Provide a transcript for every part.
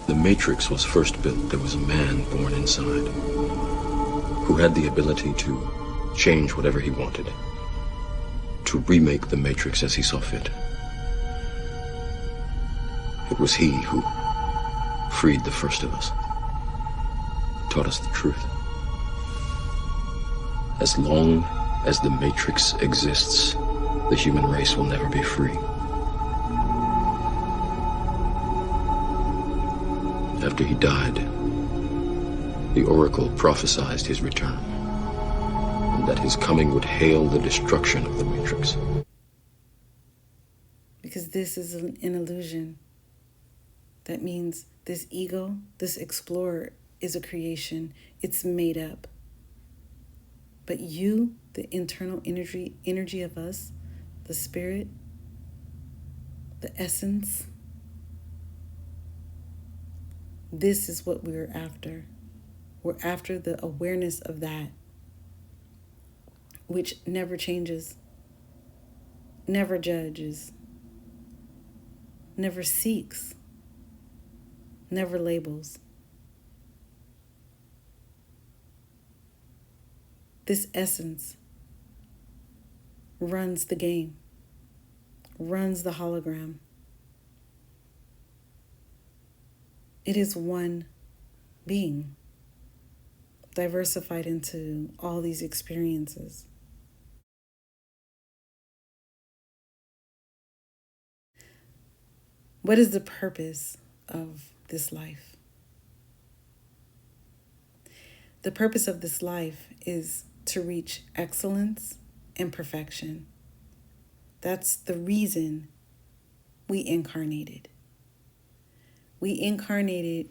the Matrix was first built, there was a man born inside who had the ability to change whatever he wanted, to remake the Matrix as he saw fit. It was he who freed the first of us, taught us the truth. As long as the Matrix exists, the human race will never be free. After he died, the Oracle prophesied his return, and that his coming would hail the destruction of the Matrix. Because this is an illusion. That means this ego, this explorer, is a creation. It's made up. But you, the internal energy of us, the spirit, the essence, this is what we're after. We're after the awareness of that, which never changes, never judges, never seeks, never labels. This essence runs the game, runs the hologram. It is one being, diversified into all these experiences. What is the purpose of this life? The purpose of this life is to reach excellence and perfection. That's the reason we incarnated. We incarnated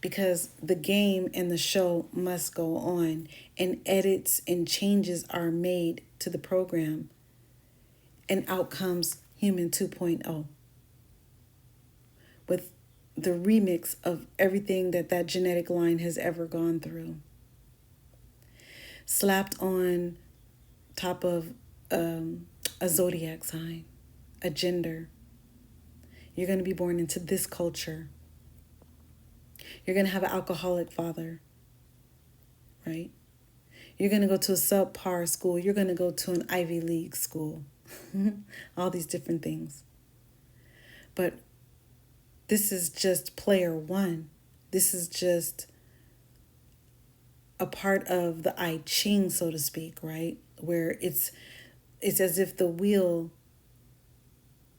because the game and the show must go on, and edits and changes are made to the program, and out comes Human 2.0 with the remix of everything that genetic line has ever gone through. Slapped on top of a zodiac sign, a gender. You're going to be born into this culture. You're going to have an alcoholic father, right? You're going to go to a subpar school. You're going to go to an Ivy League school. All these different things. But this is just player one. This is just a part of the I Ching, so to speak, right? Where it's as if the wheel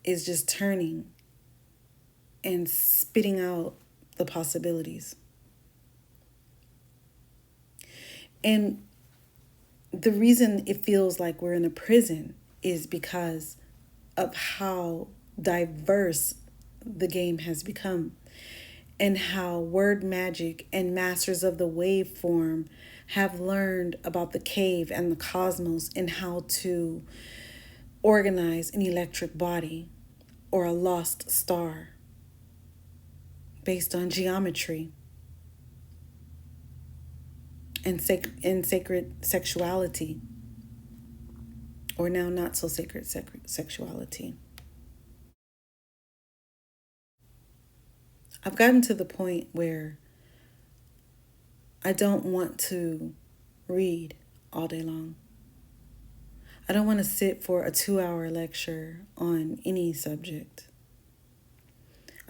is just turning and spitting out the possibilities. And the reason it feels like we're in a prison is because of how diverse the game has become, and how word magic and masters of the waveform have learned about the cave and the cosmos and how to organize an electric body or a lost star based on geometry and sacred sexuality, or now not so sacred sexuality. I've gotten to the point where I don't want to read all day long. I don't want to sit for a 2-hour lecture on any subject.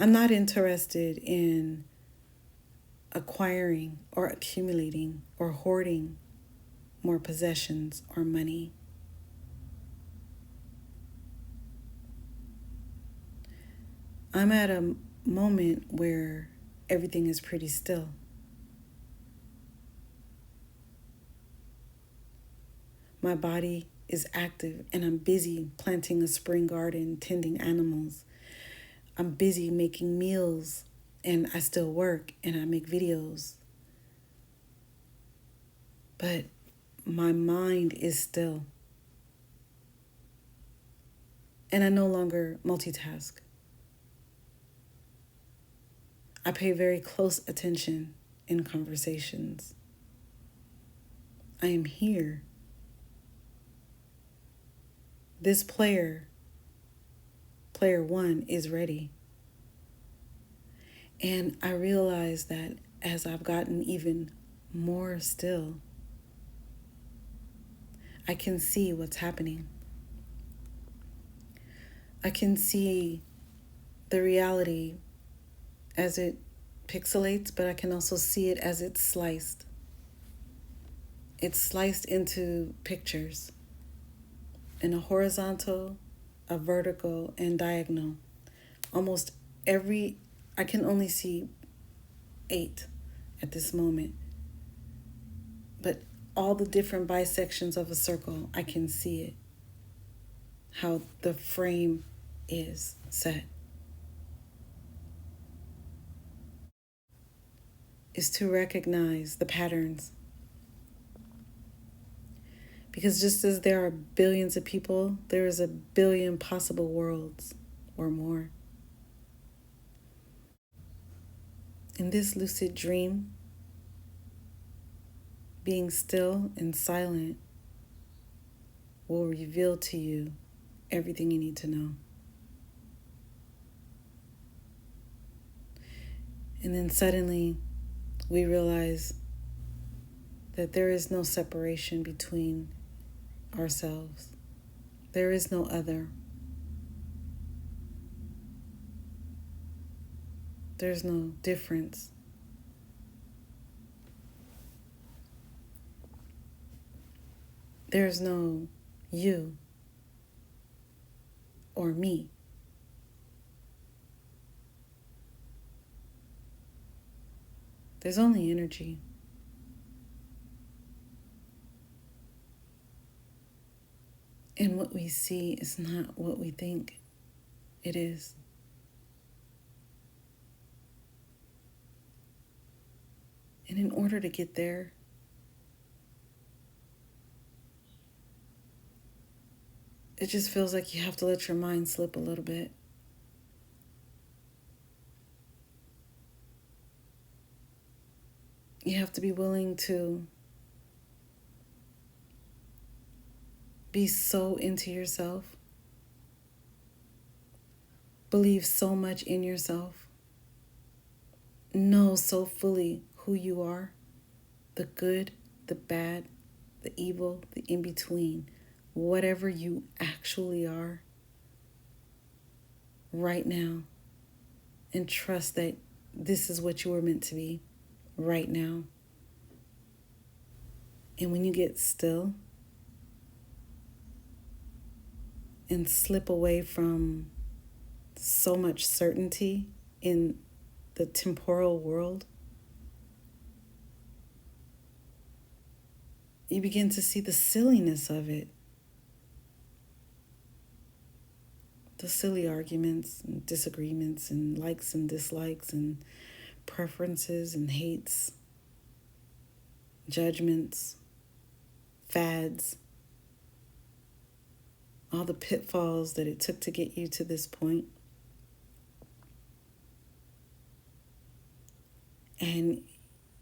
I'm not interested in acquiring or accumulating or hoarding more possessions or money. I'm at a moment where everything is pretty still. My body is active and I'm busy planting a spring garden, tending animals. I'm busy making meals and I still work and I make videos. But my mind is still. And I no longer multitask. I pay very close attention in conversations. I am here. This player one, is ready. And I realized that as I've gotten even more still, I can see what's happening. I can see the reality as it pixelates, but I can also see it as it's sliced. It's sliced into pictures in a horizontal, a vertical, and diagonal. Almost I can only see 8 at this moment. But all the different bisections of a circle, I can see it. How the frame is set. Is to recognize the patterns. Because just as there are billions of people, there is a billion possible worlds or more. In this lucid dream, being still and silent will reveal to you everything you need to know. And then suddenly we realize that there is no separation between ourselves. There is no other. There's no difference. There's no you or me. There's only energy. And what we see is not what we think it is. And in order to get there, it just feels like you have to let your mind slip a little bit. You have to be willing to be so into yourself, believe so much in yourself, know so fully who you are, the good, the bad, the evil, the in-between, whatever you actually are right now, and trust that this is what you were meant to be right now. And when you get still and slip away from so much certainty in the temporal world, you begin to see the silliness of it. The silly arguments and disagreements and likes and dislikes and preferences and hates, judgments, fads, all the pitfalls that it took to get you to this point. And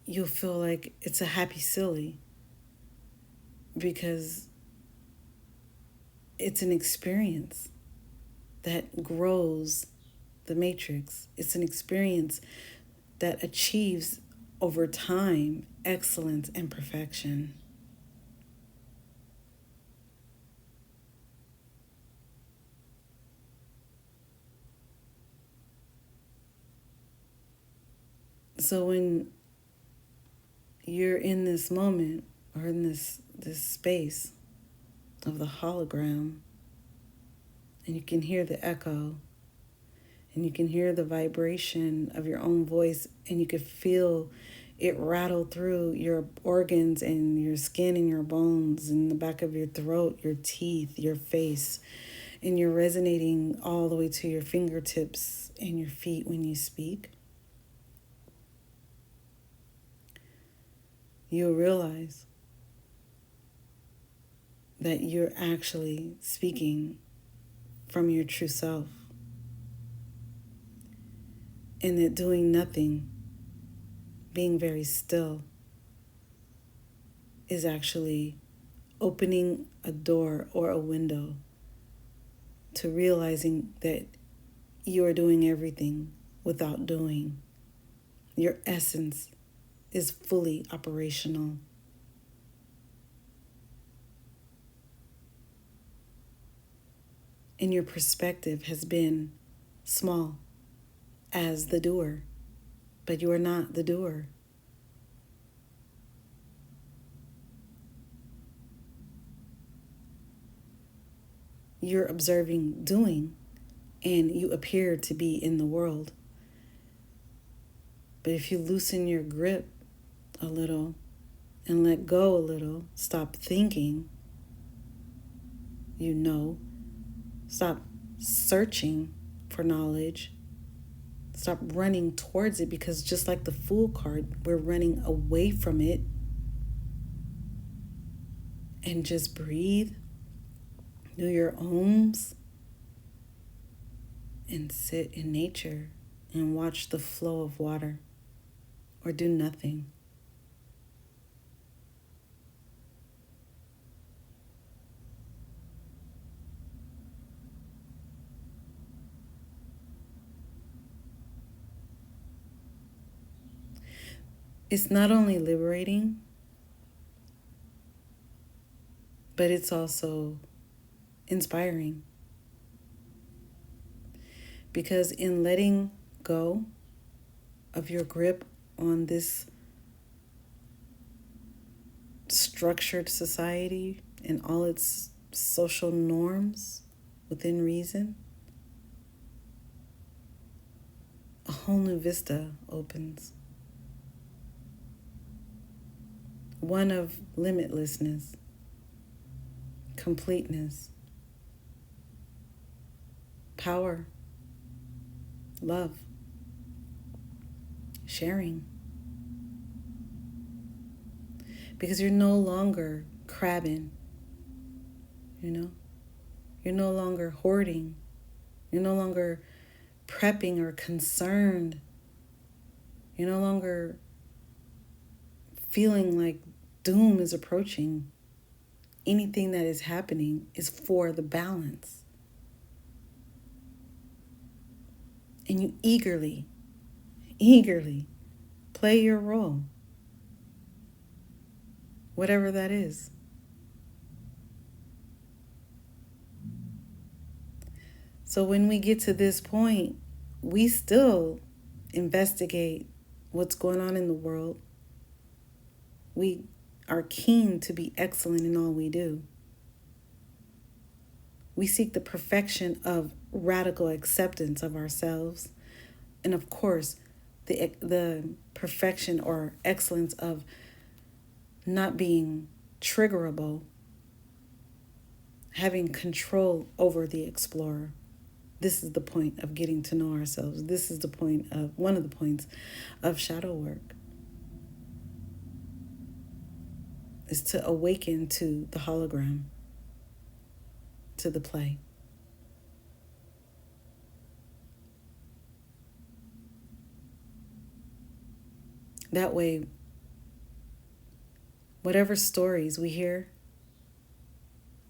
you'll feel like it's a happy silly because it's an experience that grows the matrix. It's an experience that achieves over time excellence and perfection. So when you're in this moment or in this space of the hologram, and you can hear the echo, and you can hear the vibration of your own voice, and you can feel it rattle through your organs and your skin and your bones, in the back of your throat, your teeth, your face, and you're resonating all the way to your fingertips and your feet when you speak. You'll realize that you're actually speaking from your true self, and that doing nothing, being very still, is actually opening a door or a window to realizing that you are doing everything without doing Your essence is fully operational. And your perspective has been small as the doer, but you are not the doer. You're observing doing, and you appear to be in the world. But if you loosen your grip a little and let go a little, stop thinking, stop searching for knowledge, stop running towards it, because just like the Fool card, we're running away from it, and just breathe, do your ohms, and sit in nature and watch the flow of water, or do nothing. It's not only liberating, but it's also inspiring. Because in letting go of your grip on this structured society and all its social norms within reason, a whole new vista opens. One of limitlessness, completeness, power, love, sharing. Because you're no longer crabbing, You're no longer hoarding. You're no longer prepping or concerned. You're no longer feeling like doom is approaching. Anything that is happening is for the balance. And you eagerly play your role, whatever that is. So when we get to this point, we still investigate what's going on in the world. We are keen to be excellent in all we do. We seek the perfection of radical acceptance of ourselves. And of course, the perfection or excellence of not being triggerable, having control over the explorer. This is the point of getting to know ourselves. This is one of the points of shadow work, is to awaken to the hologram, to the play. That way, whatever stories we hear,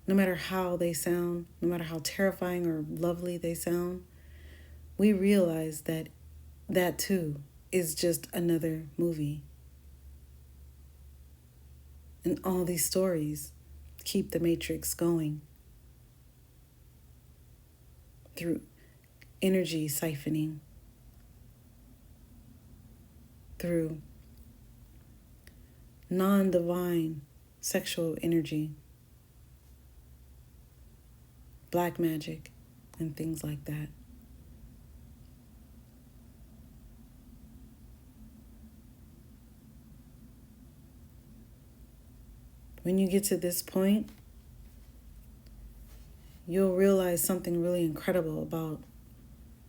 no matter how they sound, no matter how terrifying or lovely they sound, we realize that that too is just another movie. And all these stories keep the matrix going through energy siphoning, through non-divine sexual energy, black magic, and things like that. When you get to this point, you'll realize something really incredible about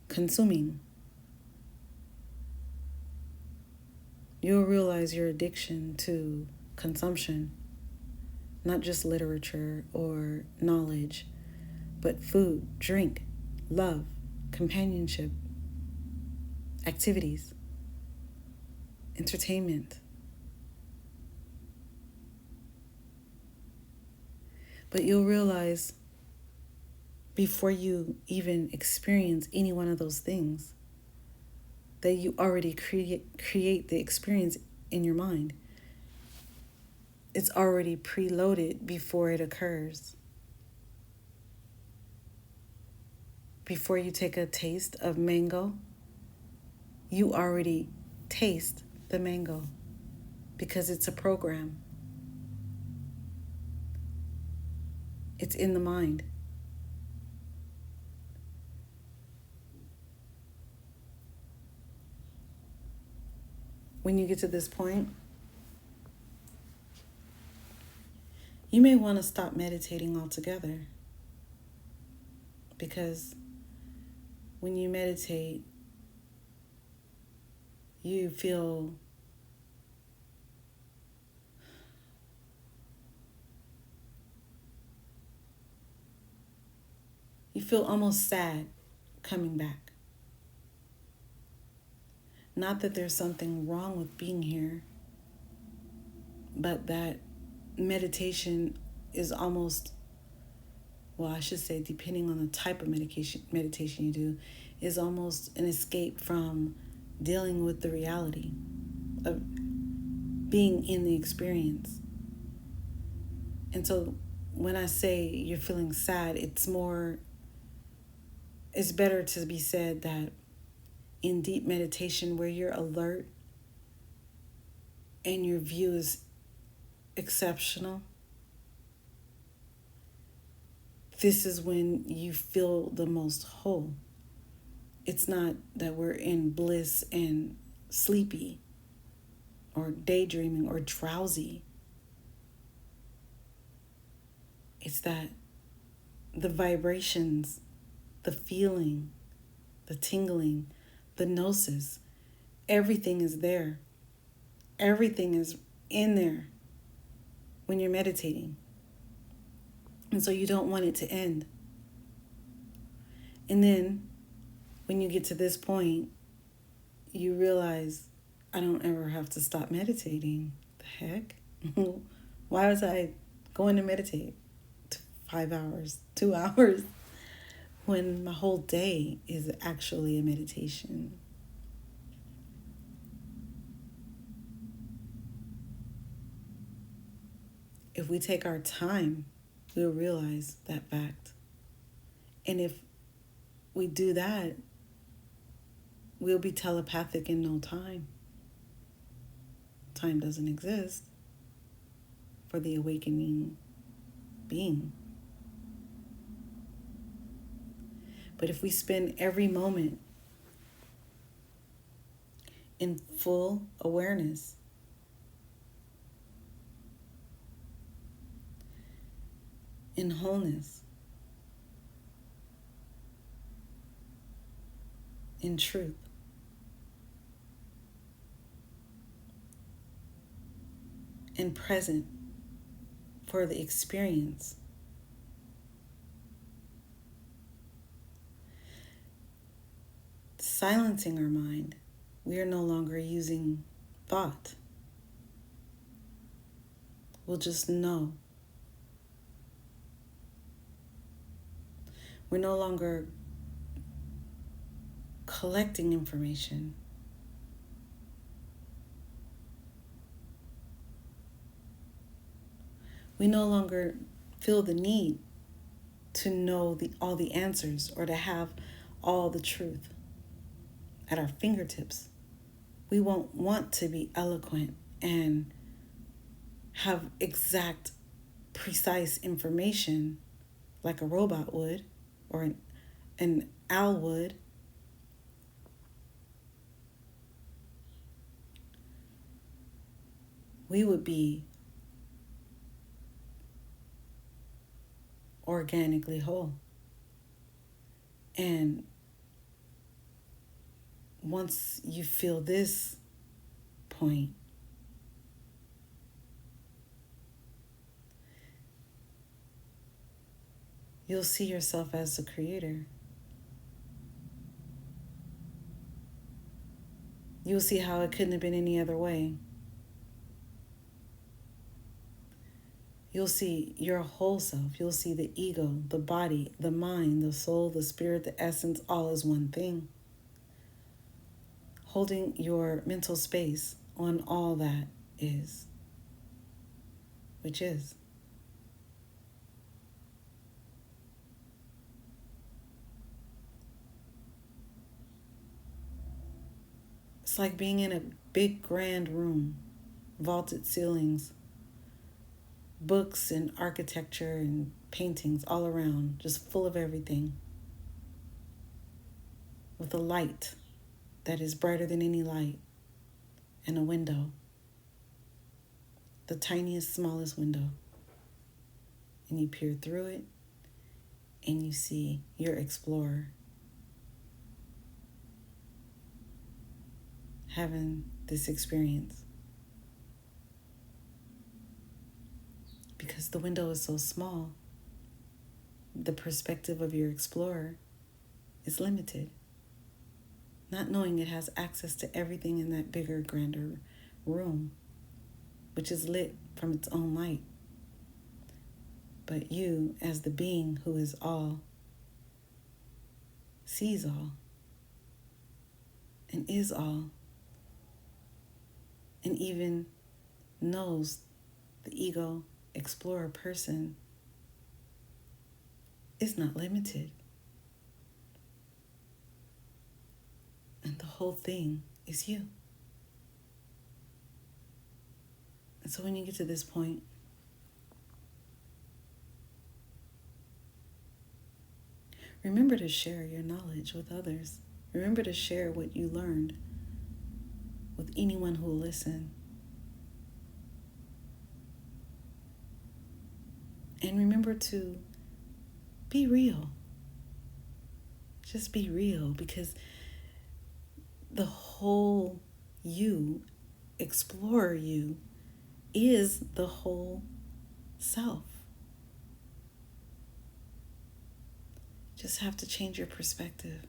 consuming. You'll realize your addiction to consumption, not just literature or knowledge, but food, drink, love, companionship, activities, entertainment. But you'll realize before you even experience any one of those things, that you already create the experience in your mind. It's already preloaded before it occurs. Before you take a taste of mango, you already taste the mango because it's a program. It's in the mind. When you get to this point, you may want to stop meditating altogether, because when you meditate, you feel almost sad coming back. Not that there's something wrong with being here, but that meditation is almost, well, I should say, depending on the type of meditation you do, is almost an escape from dealing with the reality of being in the experience. And so when I say you're feeling sad, it's better to be said that in deep meditation, where you're alert and your view is exceptional, this is when you feel the most whole. It's not that we're in bliss and sleepy or daydreaming or drowsy. It's that the vibrations, the feeling, the tingling, the gnosis, everything is there. Everything is in there when you're meditating. And so you don't want it to end. And then when you get to this point, you realize, I don't ever have to stop meditating. The heck? Why was I going to meditate 5 hours, 2 hours, when my whole day is actually a meditation? If we take our time, we'll realize that fact. And if we do that, we'll be telepathic in no time. Time doesn't exist for the awakening being. But if we spend every moment in full awareness, in wholeness, in truth, and present for the experience, silencing our mind, we are no longer using thought. We'll just know. We're no longer collecting information. We no longer feel the need to know all the answers or to have all the truth at our fingertips. We won't want to be eloquent and have exact, precise information like a robot would or an owl would. We would be organically whole. And once you feel this point, you'll see yourself as the creator. You'll see how it couldn't have been any other way. You'll see your whole self. You'll see the ego, the body, the mind, the soul, the spirit, the essence, all as one thing. holding your mental space on all that is, which is. It's like being in a big grand room, vaulted ceilings, books and architecture and paintings all around, just full of everything, with a light that is brighter than any light, and a window, the tiniest, smallest window. And you peer through it and you see your explorer having this experience. Because the window is so small, the perspective of your explorer is limited. Not knowing it has access to everything in that bigger, grander room, which is lit from its own light. But you, as the being who is all, sees all, and is all, and even knows the ego explorer person is not limited. And the whole thing is you. And so when you get to this point, remember to share your knowledge with others. Remember to share what you learned with anyone who will listen. And remember to be real. Just be real, because the whole you, explorer you, is the whole self. Just have to change your perspective.